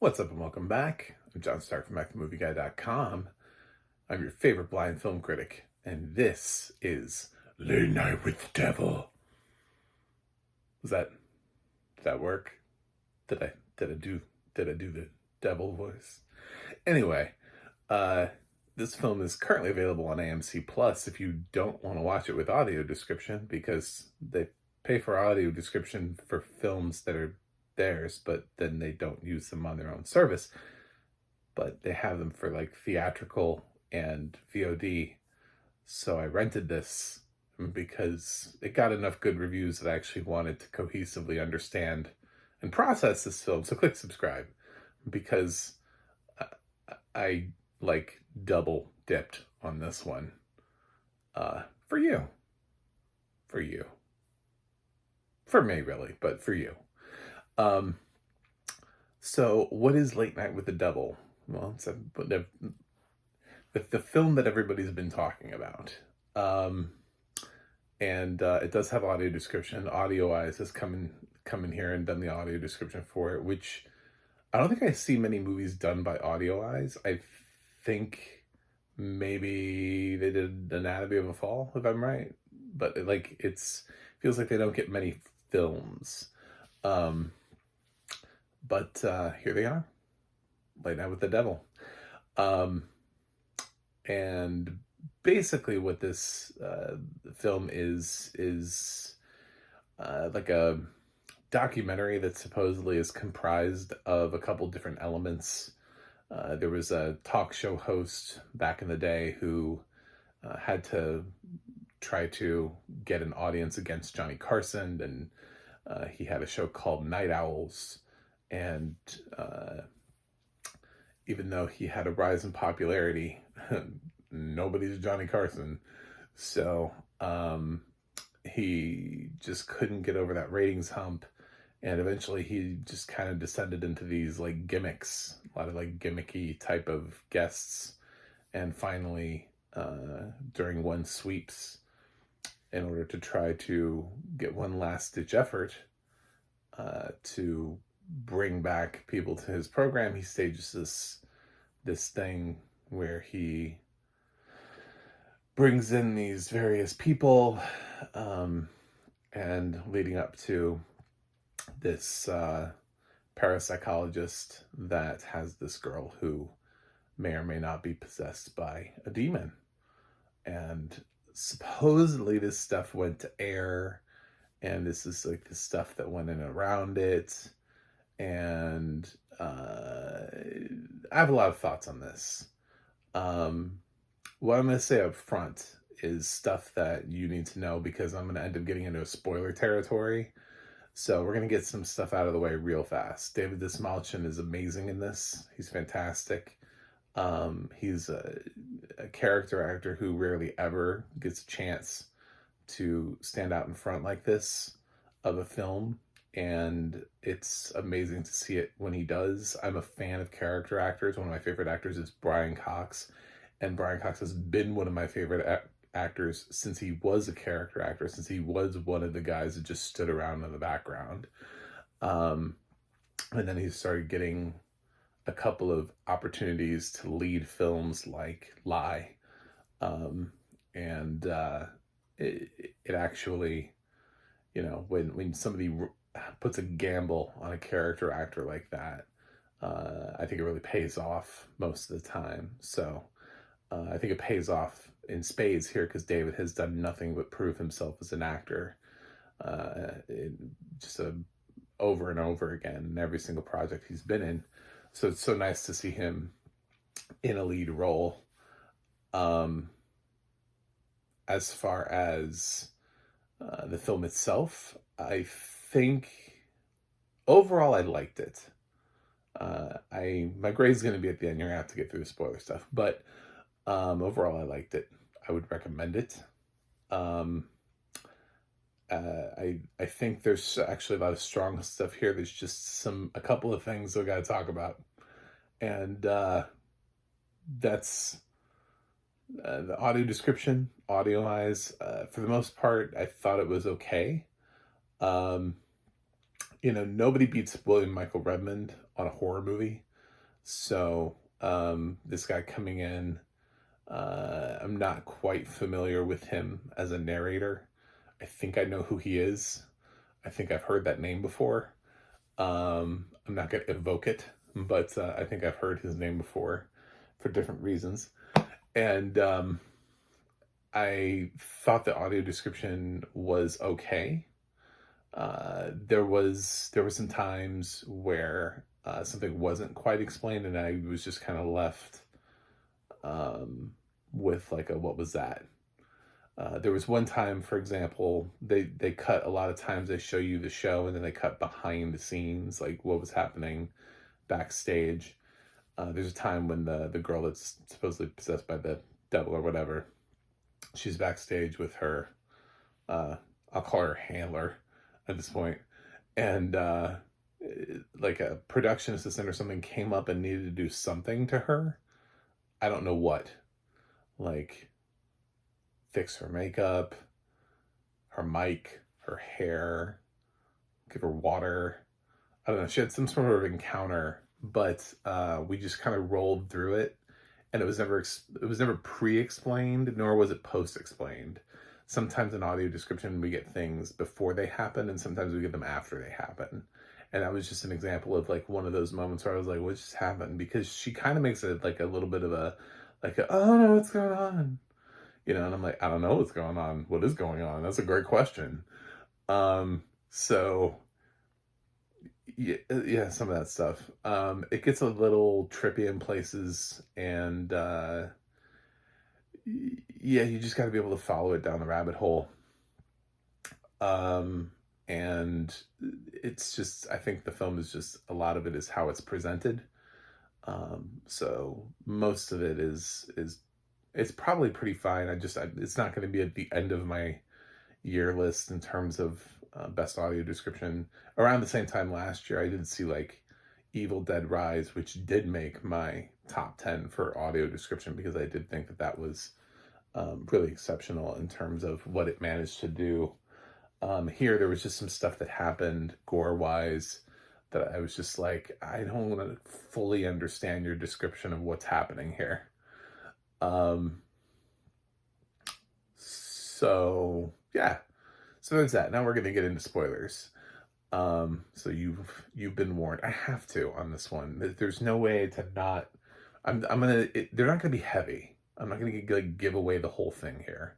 What's up and welcome back. I'm John Stark from MacTheMovieGuy.com. I'm your favorite blind film critic, and this is Late Night with the Devil. Was that did that work? Did I did I do did I do the devil voice? Anyway, uh this film is currently available on AMC Plus if you don't want to watch it with audio description because they pay for audio description for films that are theirs, but then they don't use them on their own service. But they have them for like theatrical and VOD. So I rented this because it got enough good reviews that I actually wanted to cohesively understand and process this film. So click subscribe because I like double dipped on this one. For you. For you. For me, really, but for you. Um, so what is Late Night with the Devil? Well, it's the film that everybody's been talking about. Um, and it does have audio description. Audio Eyes has come in here and done the audio description for it, which I don't think I see many movies done by Audio Eyes. I think maybe they did Anatomy of a Fall, if I'm right. But it's feels like they don't get many films. Um, but here they are, Late Night with the Devil. And basically what this film is like a documentary that supposedly is comprised of a couple different elements. There was a talk show host back in the day who had to try to get an audience against Johnny Carson, and he had a show called Night Owls, and even though he had a rise in popularity, nobody's Johnny Carson. So he just couldn't get over that ratings hump. And eventually he just kind of descended into these like gimmicks, a lot of like gimmicky type of guests. And finally, during one sweeps, in order to try to get one last ditch effort to bring back people to his program, he stages this thing where he brings in these various people, and leading up to this parapsychologist that has this girl who may or may not be possessed by a demon. And supposedly this stuff went to air, and this is like the stuff that went in around it. And I have a lot of thoughts on this. What I'm going to say up front is stuff that you need to know because I'm going to end up getting into a spoiler territory. So we're going to get some stuff out of the way real fast. David Dastmalchian is amazing in this. He's fantastic. He's a character actor who rarely ever gets a chance to stand out in front like this of a film. And it's amazing to see it when he does. I'm a fan of character actors. One of my favorite actors is Brian Cox. And Brian Cox has been one of my favorite actors since he was a character actor, since he was one of the guys that just stood around in the background. And then he started getting a couple of opportunities to lead films like Lie. And it actually, when somebody puts a gamble on a character actor like that, I think it really pays off most of the time. So I think it pays off in spades here because David has done nothing but prove himself as an actor, just over and over again in every single project he's been in. So it's so nice to see him in a lead role. As far as the film itself, I think overall I liked it. My grade's going to be at the end. You're going to have to get through the spoiler stuff, but overall I liked it. I would recommend it. I think there's actually a lot of strong stuff here. There's just a couple of things we got to talk about, and that's the audio description, Audio Eyes. For the most part, I thought it was okay. Nobody beats William Michael Redmond on a horror movie. So this guy coming in, I'm not quite familiar with him as a narrator. I think I know who he is. I think I've heard that name before. I'm not going to evoke it, but I think I've heard his name before for different reasons. And I thought the audio description was okay. There were some times where something wasn't quite explained, and I was just kind of left with like a what was that? There was one time, for example, they cut a lot of times. They show you the show, and then they cut behind the scenes, like what was happening backstage. There's a time when the girl that's supposedly possessed by the devil or whatever, she's backstage with her. I'll call her handler at this point, and like a production assistant or something came up and needed to do something to her. I don't know what, like fix her makeup, her mic, her hair, give her water. I don't know. She had some sort of encounter, but we just kind of rolled through it, and it was never pre-explained, nor was it post-explained. Sometimes in audio description we get things before they happen, and sometimes we get them after they happen. And that was just an example of like one of those moments where I was like, "What just happened?" Because she kind of makes it like a little bit of a "Oh no, what's going on?" And I'm like, "I don't know what's going on. What is going on?" That's a great question. So yeah, some of that stuff. It gets a little trippy in places, and yeah, you just got to be able to follow it down the rabbit hole. And it's just, I think the film is just, a lot of it is how it's presented. So most of it is it's probably pretty fine. It's not going to be at the end of my year list in terms of best audio description. Around the same time last year, I did see like Evil Dead Rise, which did make my top 10 for audio description, because I did think that was really exceptional in terms of what it managed to do. Here, there was just some stuff that happened gore-wise that I was just like, I don't want to fully understand your description of what's happening here. So yeah, so there's that. Now we're gonna get into spoilers. So you've been warned. I have to on this one. There's no way to not. They're not gonna be heavy. I'm not gonna give away the whole thing here,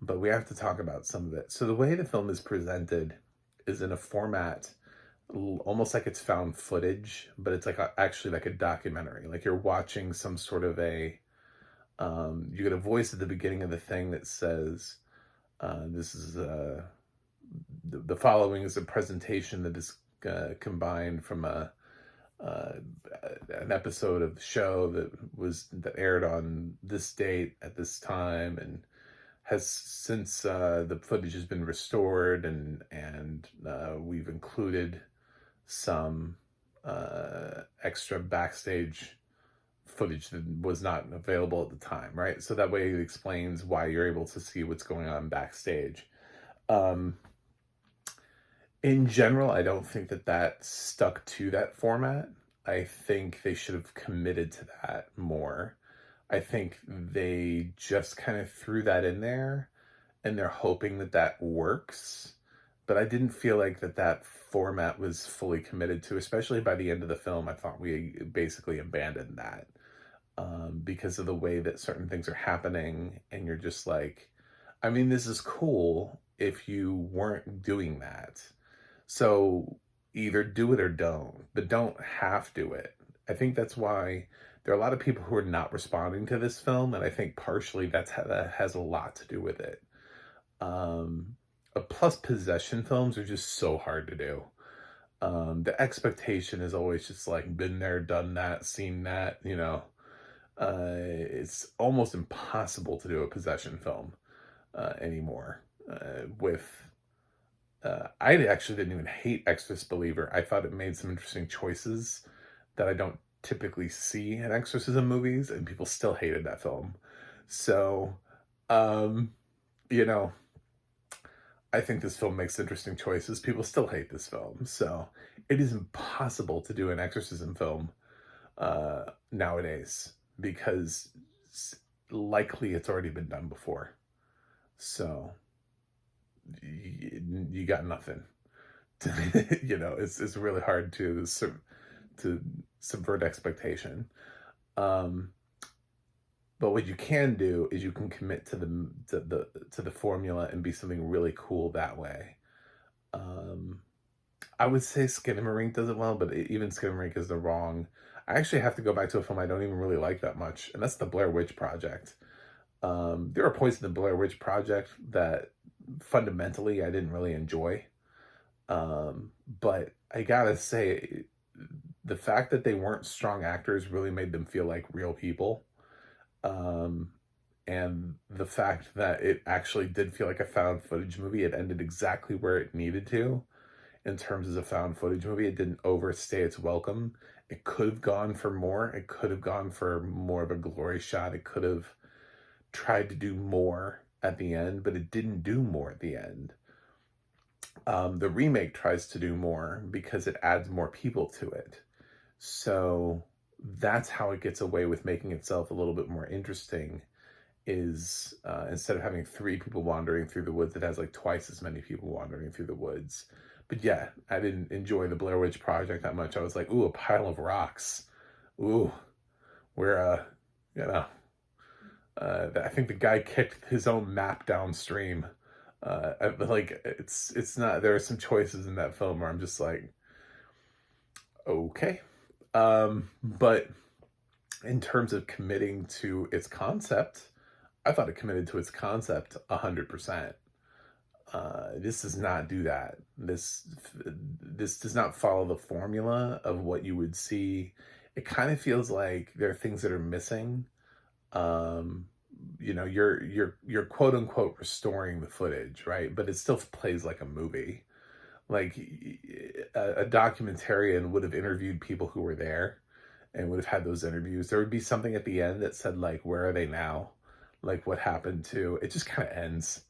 but we have to talk about some of it. So the way the film is presented is in a format almost like it's found footage, but it's like actually like a documentary. Like you're watching some sort of a. You get a voice at the beginning of the thing that says, "This is the following is a presentation that is combined from an episode of the show that aired on this date at this time, and has since the footage has been restored, and we've included some extra backstage footage that was not available at the time," right? So that way it explains why you're able to see what's going on backstage. In general, I don't think that stuck to that format. I think they should have committed to that more. I think they just kind of threw that in there, and they're hoping that works. But I didn't feel like that format was fully committed to, especially by the end of the film. I thought we basically abandoned that. Because of the way that certain things are happening, and you're just like, I mean, this is cool if you weren't doing that. So either do it or don't, but don't half do it. I think that's why there are a lot of people who are not responding to this film, and I think partially that has a lot to do with it. Plus, possession films are just so hard to do. The expectation is always just like, been there, done that, seen that, it's almost impossible to do a possession film anymore. I actually didn't even hate Exorcist Believer. I thought it made some interesting choices that I don't typically see in exorcism movies, and people still hated that film. So, I think this film makes interesting choices. People still hate this film. So it is impossible to do an exorcism film nowadays, because likely it's already been done before. So you got nothing. It's really hard to subvert expectation. Um, but what you can do is you can commit to the formula and be something really cool that way. Um, I would say Skinamarink does it well, but even Skinamarink is the wrong. I actually have to go back to a film I don't even really like that much, and that's the Blair Witch Project. There are points in the Blair Witch Project that fundamentally I didn't really enjoy. But I gotta say, the fact that they weren't strong actors really made them feel like real people. Um, and the fact that it actually did feel like a found footage movie, it ended exactly where it needed to in terms of a found footage movie. It didn't overstay its welcome. It could have gone for more. It could have gone for more of a glory shot. It could have tried to do more at the end, but it didn't do more at the end. The remake tries to do more because it adds more people to it. So that's how it gets away with making itself a little bit more interesting, is instead of having 3 people wandering through the woods, it has like twice as many people wandering through the woods. But yeah, I didn't enjoy the Blair Witch Project that much. I was like, ooh, a pile of rocks. Ooh, where, you know, I think the guy kicked his own map downstream. Like it's not. There are some choices in that film where I'm just like, okay. But in terms of committing to its concept, I thought it committed to its concept 100%. This does not do that. This does not follow the formula of what you would see. It kind of feels like there are things that are missing. Um, you're quote unquote restoring the footage, right? But it still plays like a movie. Like a documentarian would have interviewed people who were there and would have had those interviews. There would be something at the end that said like, "Where are they now?" Like what happened to it. Just kind of ends.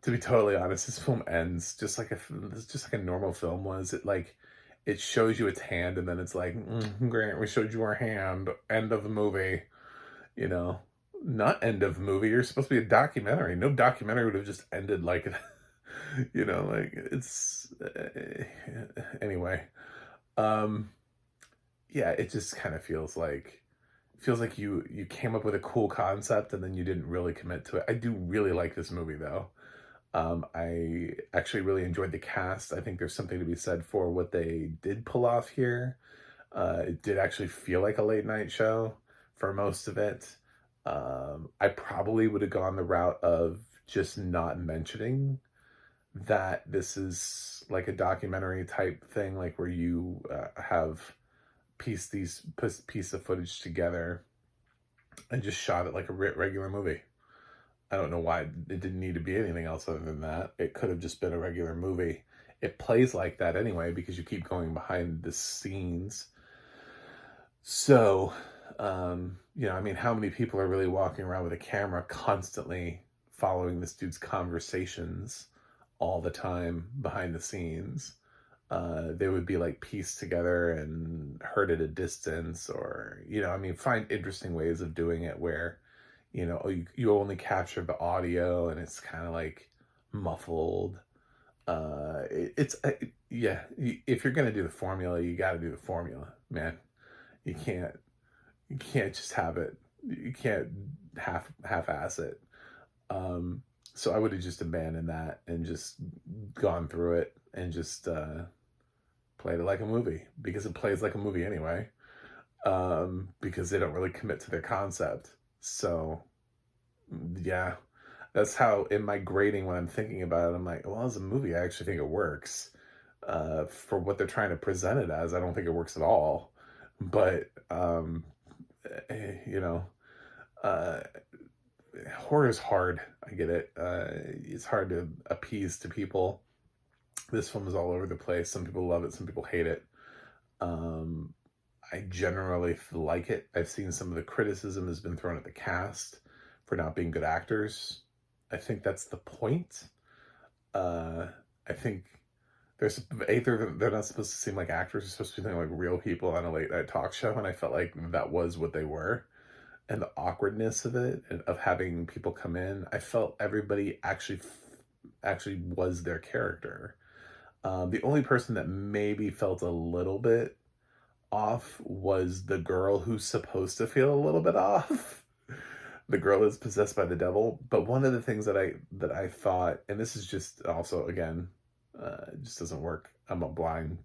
To be totally honest, this film ends just like a normal film was. It shows you its hand, and then it's like, Grant, we showed you our hand. End of the movie. You know, not end of movie. You're supposed to be a documentary. No documentary would have just ended like, like it's anyway. Um, yeah, it just kind of feels like you came up with a cool concept and then you didn't really commit to it. I do really like this movie though. I actually really enjoyed the cast. I think there's something to be said for what they did pull off here. It did actually feel like a late night show for most of it. I probably would have gone the route of just not mentioning that this is like a documentary type thing, like where you have piece of footage together and just shot it like a regular movie. I don't know why it didn't need to be anything else other than that. It could have just been a regular movie. It plays like that anyway because you keep going behind the scenes. So, I mean, how many people are really walking around with a camera constantly following this dude's conversations all the time behind the scenes? They would be like pieced together and heard at a distance, or, I mean, find interesting ways of doing it where, you only capture the audio and it's kind of like muffled. Yeah, if you're going to do the formula, you got to do the formula, man. You can't just have it. You can't half-ass it. So I would have just abandoned that and just gone through it and just played it like a movie, because it plays like a movie anyway. Because they don't really commit to their concept. So yeah, that's how in my grading when I'm thinking about it, I'm like, well, as a movie, I actually think it works. For what they're trying to present it as, I don't think it works at all. But you know, uh, horror is hard. I get it. It's hard to appease to people. This film is all over the place. Some people love it. Some people hate it. Um, I generally like it. I've seen some of the criticism has been thrown at the cast for not being good actors. I think that's the point. I think they're not supposed to seem like actors. They're supposed to be like real people on a late night talk show, and I felt like that was what they were. And the awkwardness of it, and of having people come in, I felt everybody actually was their character. The only person that maybe felt a little bit off was the girl who's supposed to feel a little bit off. The girl is possessed by the devil. But one of the things that I thought, and this is just also again, it just doesn't work. I'm a blind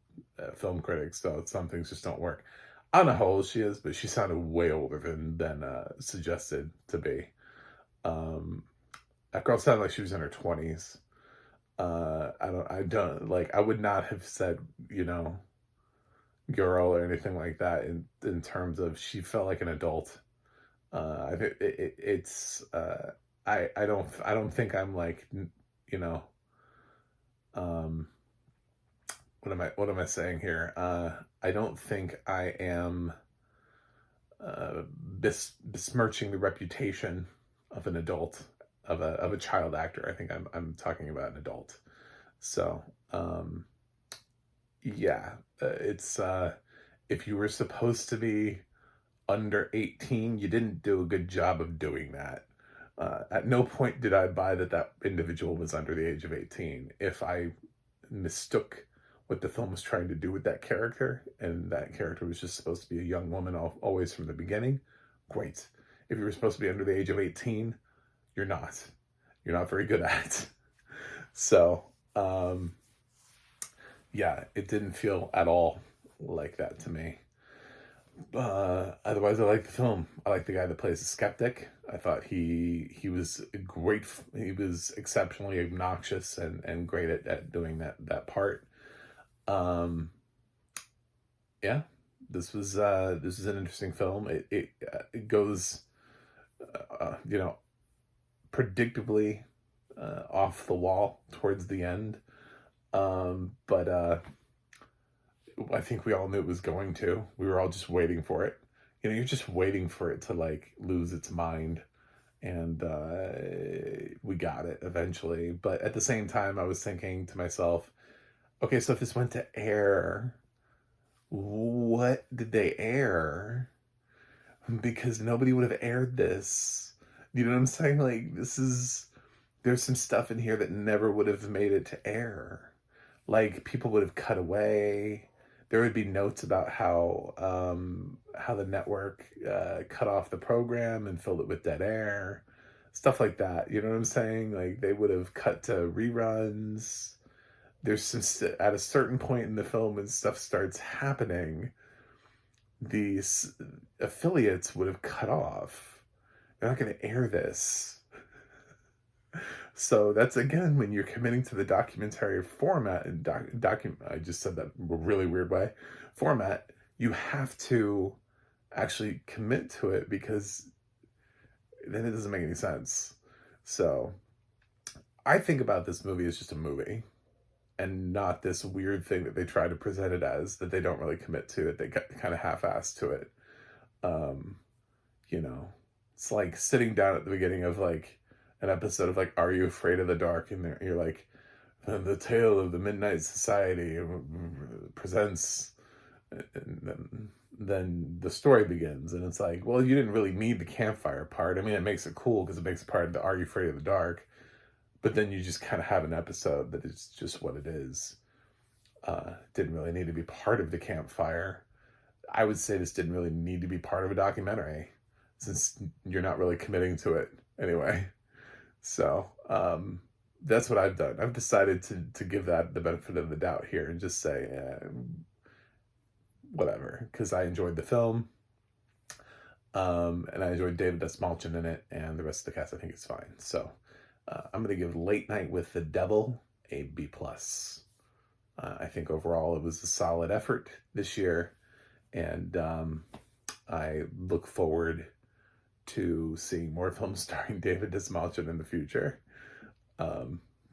film critic, so some things just don't work. I don't know how old she is, but she sounded way older than suggested to be. Um, that girl sounded like she was in her 20s. I don't like. I would not have said, girl or anything like that in terms of she felt like an adult. I think it's I don't think I'm like, you know um what am I saying here? I don't think I am besmirching the reputation of an adult, of a child actor. I think I'm talking about an adult. So yeah, it's if you were supposed to be under 18, you didn't do a good job of doing that. At no point did I buy that individual was under the age of 18. If I mistook what the film was trying to do with that character, and that character was just supposed to be a young woman always from the beginning, great. If you were supposed to be under the age of 18, you're not. You're not very good at it. So, yeah, it didn't feel at all like that to me. Otherwise, I like the film. I like the guy that plays the skeptic. I thought he was great. He was exceptionally obnoxious and great at doing that part. Um, yeah, this was an interesting film. It goes, you know, predictably off the wall towards the end. But I think we all knew it was going to. We were all just waiting for it. You're just waiting for it to like lose its mind, and we got it eventually. But at the same time, I was thinking to myself, okay, so if this went to air, what did they air? Because nobody would have aired this. You know what I'm saying? Like, there's some stuff in here that never would have made it to air. Like, people would have cut away. There would be notes about how the network cut off the program and filled it with dead air, stuff like that. You know what I'm saying? Like, they would have cut to reruns. There's at a certain point in the film when stuff starts happening, these affiliates would have cut off. They're not going to air this. So that's again when you're committing to the documentary format and I just said that in a really weird way. Format, you have to actually commit to it, because then it doesn't make any sense. So I think about this movie as just a movie, and not this weird thing that they try to present it as, that they don't really commit to it. They kind of half-assed to it. Um, it's like sitting down at the beginning of like an episode of like Are You Afraid of the Dark? And you're like, the tale of the Midnight Society presents, and then the story begins, and it's like, well, you didn't really need the campfire part. I mean, it makes it cool because it makes it part of the Are You Afraid of the Dark? But then you just kind of have an episode that is just what it is. Didn't really need to be part of the campfire. I would say this didn't really need to be part of a documentary, since you're not really committing to it anyway. So that's what I've done. I've decided to give that the benefit of the doubt here and just say whatever, because I enjoyed the film, and I enjoyed David Dastmalchian in it, and the rest of the cast I think is fine. So I'm going to give Late Night with the Devil a B+. I think overall it was a solid effort this year, and I look forward to seeing more films starring David Dastmalchian in the future.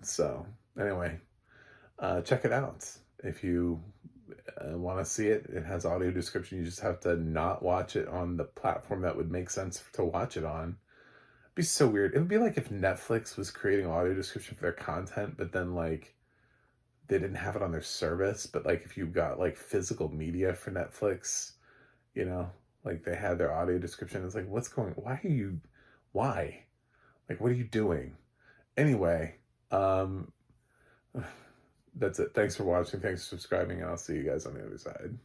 So anyway, check it out. If you want to see it, it has audio description. You just have to not watch it on the platform that would make sense to watch it on. It'd be so weird. It would be like if Netflix was creating audio description for their content, but then like they didn't have it on their service, but like if you got like physical media for Netflix, you know, like they had their audio description. It's like, why? Like, what are you doing? Anyway, um, that's it. Thanks for watching. Thanks for subscribing. And I'll see you guys on the other side.